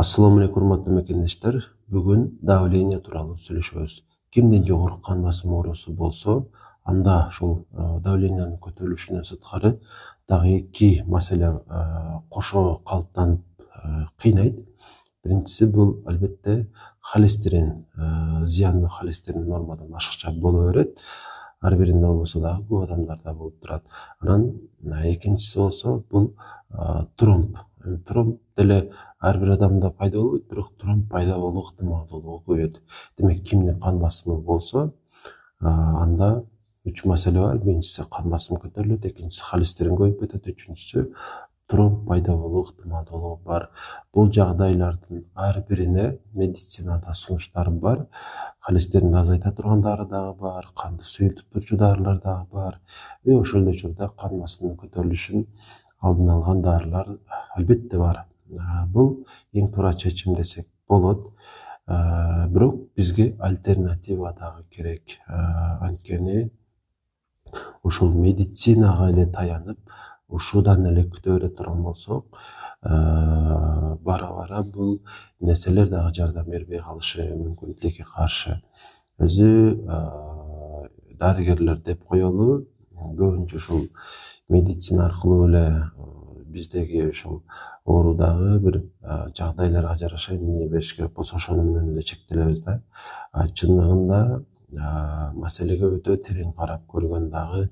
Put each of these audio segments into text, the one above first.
Assalamu alaikum урматтуу мекендештер. Бүгүн давление тууралуу сүйлөшөбүз. Кимдин жогорку кан басым оорусу болсо, анда ушул давлениянын көтөрүлүшүнөн сырткары дагы эки маселе кошо калыптанып кыйнайт. Биринчиси бул албетте холестерин, зыяндуу холестерин нормадан ашыкча боло берет. Ар биринде болбосо дагы көп адамдарда болуп турат. Анан экинчиси болсо бул тромб. Тромб деле ар бир адамда пайда болбойт, бирок тромб пайда болуу ыктымалдуулугу көбөйөт. Демек кимдин кан басымы болсо, анда үч маселе бар. Биринчиси кан басымы көтөрүлөт, экинчиси холестерин көбөйүп кетет, үчүнчүсү тромб пайда болуу ыктымалдуулугу бар. Бул жагдайлардын ар бирине медицинада сунуштар бар. Холестеринди азайта турган дары дагы бар, канды суюнтуп турчу дарылар дагы бар. Ошол эле учурда кан басымынын көтөрүлүшүн алдын алган дарылар албетте бар. Бул эң туура чечим десек болот. Бирок бизге альтернатива дагы керек. Анткени ушул медицинага эле таянып, ушудан эле күтө бере турган болсок, бара бул нерселер дагы жардам бербей калышы мүмкүн, тилекке каршы. Өзү дарыгерлер деп коелу, көбүнчө ушул медицина аркылуу эле биздеги ушул оорудагы бир жагдайларга жараша эмне бериш керек болсо ошону менен эле чектелебиз да. Чындыгында маселеге өтө терең карап көргөн дагы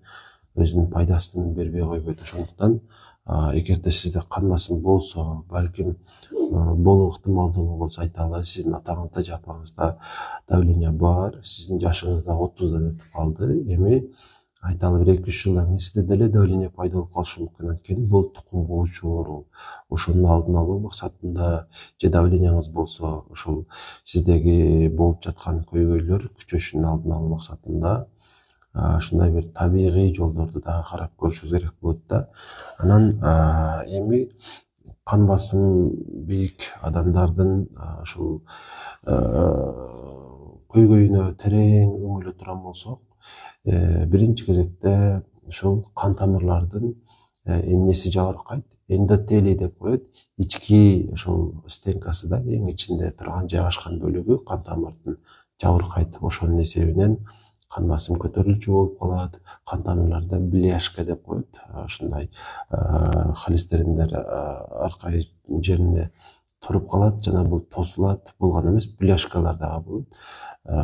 өзүнүн пайдасын бербей койбойт. Ошондуктан эгерде сизде кан басым болсо, балким болуу ыктымалдуулугу болсо, айталы, сиздин атаңызда же апаңызда давление бар, сиздин жашыңыз да 30дан өтүп калды. Эми айталы бир 2-3 жылдан кийин сизде деле давление пайда болуп калышы мүмкүн. Анткени бул тукум куучу оору. Ошонун алдын алуу максатында же давлениеңиз болсо, ушул сиздеги болуп жаткан көйгөйлөр күчөшүнүн алдын алуу максатында ушундай бир табигый жолдорду дагы карап көрүшүбүз керек болот да. Анан эми кан басым бийик адамдардын ушул көйгөйүнө терең үңүлө турган болсок, биринчи кезекте ушул кан тамырлардын эмнеси жабыркайт, эндотелий деп коет. Ички ушул стенкасы да, эң ичинде турган жайгашкан бөлүгү кан тамырдын жабыркайт. Ошонун эсебинен кан басым көтөрүлчү болуп калат. Кан тамырларда бляшка деп коет. Ушундай холестериндер аркай жерине туруп калат жана бул тосулат. Бул гана эмес, бляшкалар дагы болот.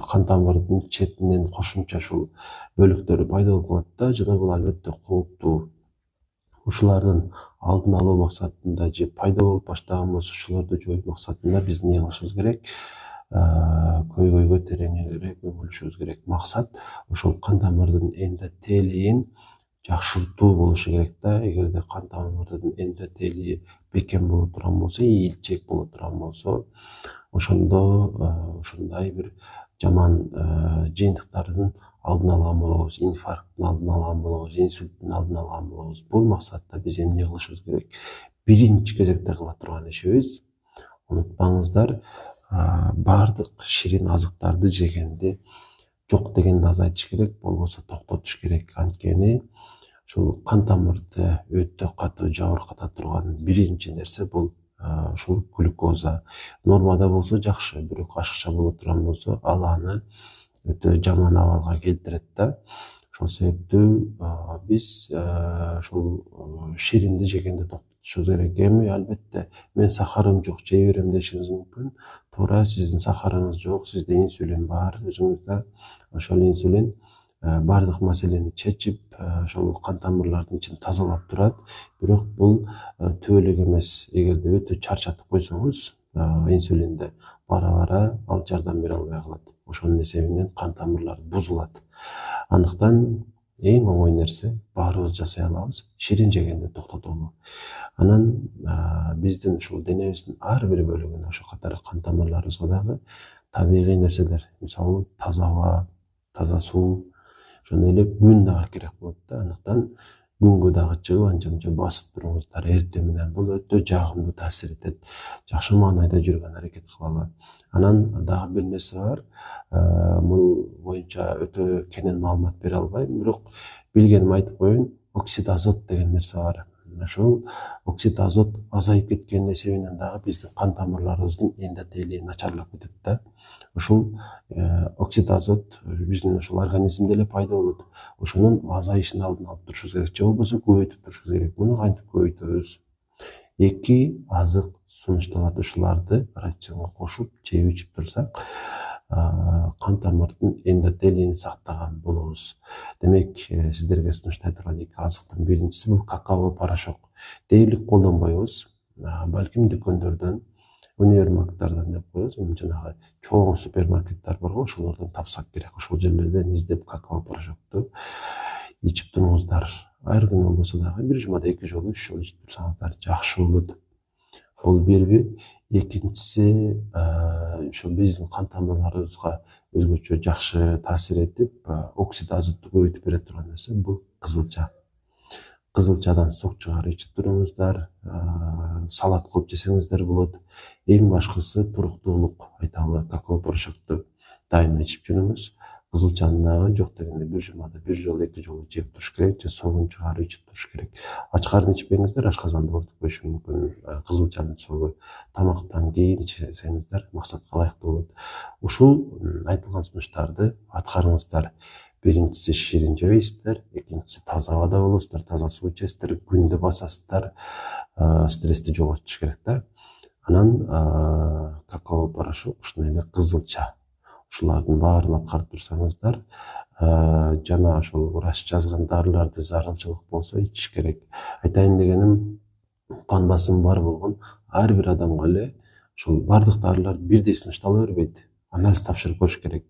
Кан тамырдын четинен кошумча ушул бөлүктөрү пайда болуп калат да, жана бул албетте кооптуу. Ушулардын алдын алуу максатында же пайда болуп баштаган болсо, ушуларды жоюу максатында биз эмне кылышыбыз керек? Көйгөйгө тереңирээк үңүлүшүбүз керек. Максат ошол кан тамырдын эндотелийин жакшыртуу болушу керек да. Эгерде кан тамырдын эндотелийи бекем боло турган болсо, ийилчээк боло турган болсо, ошондо ушундай бир жаман жыйынтыктардын алдын алган болобуз, инфаркттын алдын алган болобуз, инсульттун алдын алган болобуз. Бул максатта биз эмне кылышыбыз керек? Биринчи кезекте кыла турган ишибиз, унутпаңыздар, бардык ширин азыктарды жегенди жок дегенде азайтыш керек, болбосо токтотуш керек. Анткени ушул кан тамырды өтө катуу жабырката турган биринчи нерсе бул ушул глюкоза. Нормада болсо жакшы, бирок ашыкча боло турган болсо, ал аны өтө жаман абалга келтирет да. Ошол себептүү биз ушул ширинди жегенди токтотушубуз керек. Эми албетте мен сахарым жок, жей берем дешиңиз мүмкүн. Туура, сиздин сахарыңыз жок, сизде инсулин бар өзүңүздө. Ошол инсулин бардык маселени чечип, ошол кан тамырлардын ичин тазалап турат. Бирок бул түбө элек эмес. Эгерде өтө чарчатып койсоңуз, инсулинди бара ал жардам бере албай калат. Ошонун эсебинен кан тамырлар бузулат. Андыктан эң оңой нерсе, баарыбыз жасай алабыз, ширин жегенди токтотолу. Анан биздин ушул денебиздин ар бир бөлүгүнө, ошол катары кан тамырларыбызга дагы табигый нерселер, мисалы таза аба, таза суу, ошондой эле күн дагы керек болот да. Андыктан күнгө дагы чыгып анча-мынча басып туруңуздар эртең менен. Бул өтө жагымдуу таасир этет. Жакшы маанайда жүргөн аракет кылалы. Анан дагы бир нерсе бар. Мул боюнча өтө кенен маалымат бере албайм, бирок билгеним айтып коеюн. Оксид азот деген нерсе бар. ошол оксид азот азайып кеткенин эсебинен дагы биздин кан тамырларыбыздын эндотелии начарлап кетет да. Ушул оксид азот биздин ушул организмде эле пайда болот. Ошонун азайышын алдын алып турушубуз керек, же болбосо көбөйтүп турушубуз керек. Муну кантип көбөйтөбүз? 2 азык сунушталат. Ушуларды рационго кошуп, жеп ичип турсак, кан тамырдын эндотелийин сактаган болобуз. Демек, сиздерге сунуштай турган 2 азыктын биринчиси бул какао порошок. Дээрлик колдонбойбуз. Балким дүкөндөрдөн, универмагдардан деп коебуз. Жанагы чоң супермаркеттер бар го, ошолордон тапсак керек. Ошол жерлерден издеп какао порошокту ичип туруңуздар. Ар күнү болбосо дагы бир жумада 2 жолу 3 жолу ичип турсаңыздар жакшы болот. Бул бири. Экинчиси, ошо биздин кан тамырларыбызга өзгөчө жакшы таасир этип, оксид азотту көбөйтүп бере турган нерсе бул кызылча. Кызылчадан сок чыгарып ичип туруңуздар, салат кылып жесеңиздер болот. Эң башкысы туруктуулук, айталы, какао порошокту дайыма ичип жүрүңүз. Кызылчаны дагы жок дегенде бир жумада 1 жолу 2 жолу жеп туруш керек, же согун чыгарып ичип туруш керек. Ач карын ичпеңиздер, ашказанды оорутуп коюшу мүмкүн. Кызылчанын согу тамактан кийин ичсеңиздер максатка ылайыктуу болот. Ушул айтылган сунуштарды аткарыңыздар. Биринчиси ширин жебейсиздер, экинчиси таза абада болосуздар, таза суу ичесиздер, күндү басасыздар, стрессти жоготуш керек да. Анан какао порошок, ушундай эле кызылча. Ушулардын баарын аткарып турсаңыздар, жана ошол врач жазган дарыларды зарылчылык болсо ичиш керек. Айтайын дегеним, кан басымы бар болгон ар бир адамга эле ушул бардык дарылар бирдей сунуштала бербейт. Анализ тапшырып коюш керек.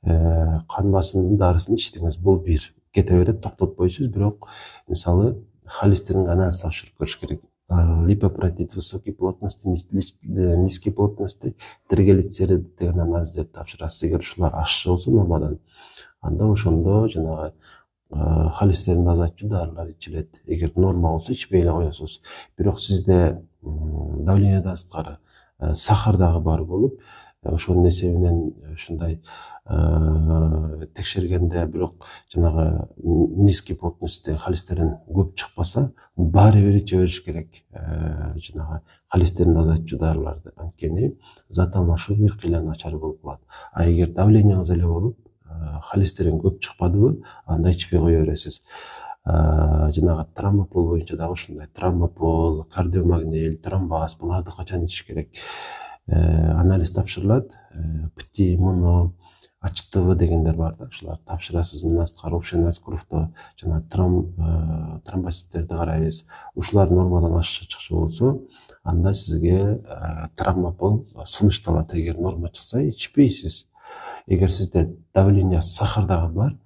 Кан басымынын дарысын ичтиңиз, бул бир. Кете берет, токтотпойсуз, бирок мисалы холестеринге анализ тапшырып көрүш керек. Липопротеид высокой плотности, низкой плотности, триглицериды деген анализдерди тапшырасыз. Эгер ушулар ашчы болсо нормадан, анда ошондо жанагы холестеринди азайтчу дарылар ичилет. Эгер норма болсо ичпей эле коесуз. Бирок сизде давлениядан сырткары сахар дагы бар болуп, ошонун эсебинен ушундай текшергенде бирок жанагы низкий плотностьтеги холестерин көп чыкпаса, баары бир иче бериш керек жанагы холестеринди азайтчу дарыларды. Анткени зат алмашуу бир кыйла начар болуп калат. А эгер давленияңыз эле болуп, холестерин көп чыкпадыбы, анда ичпей кое бересиз. Жанагы тромбопол боюнча дагы ушундай. Тромбопол, кардиомагнил, тромбаз, буларды качан ичиш керек? Анализ тапшырылат. ПТИ, МОНО, АЧТВ дегендер бар да, ушуларды тапшырасыз. Мындан сырткары общий кровьто жана тромбоциттерди карайбыз. Ушулар нормадан ашча чыкчу болсо, анда сизге тромбопол сунушталат. Эгер норма чыкса, ичпейсиз. Эгер сизде давление, сахар дагы бар,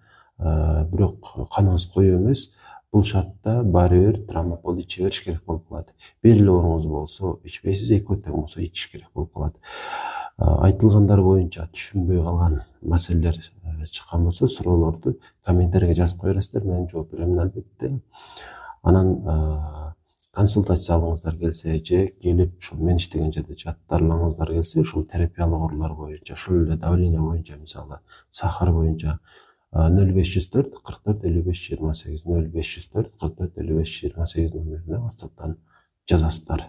бирок каныңыз коюу эмес, бул шартта баары бир тромбопол иче бериш керек болуп калат. Бир эле ооруңуз болсо ичпейсиз, экөө тең болсо ичиш керек болуп калат. Айтылгандар боюнча түшүнбөй калган маселелер чыккан болсо, суроолорду комментарийге жазып кое бересиздер, мен жооп беремин албетте. Анан консультация алгыңыздар келсе, же келип ушул мен иштеген жерде жаттарларыңыздар келсе, ушул терапиялык оорулар боюнча, ушул эле давление боюнча, мисалы сахар боюнча 0504 44 55 28 0504 44 55 28 номерине WhatsApp'tan жазасыздар.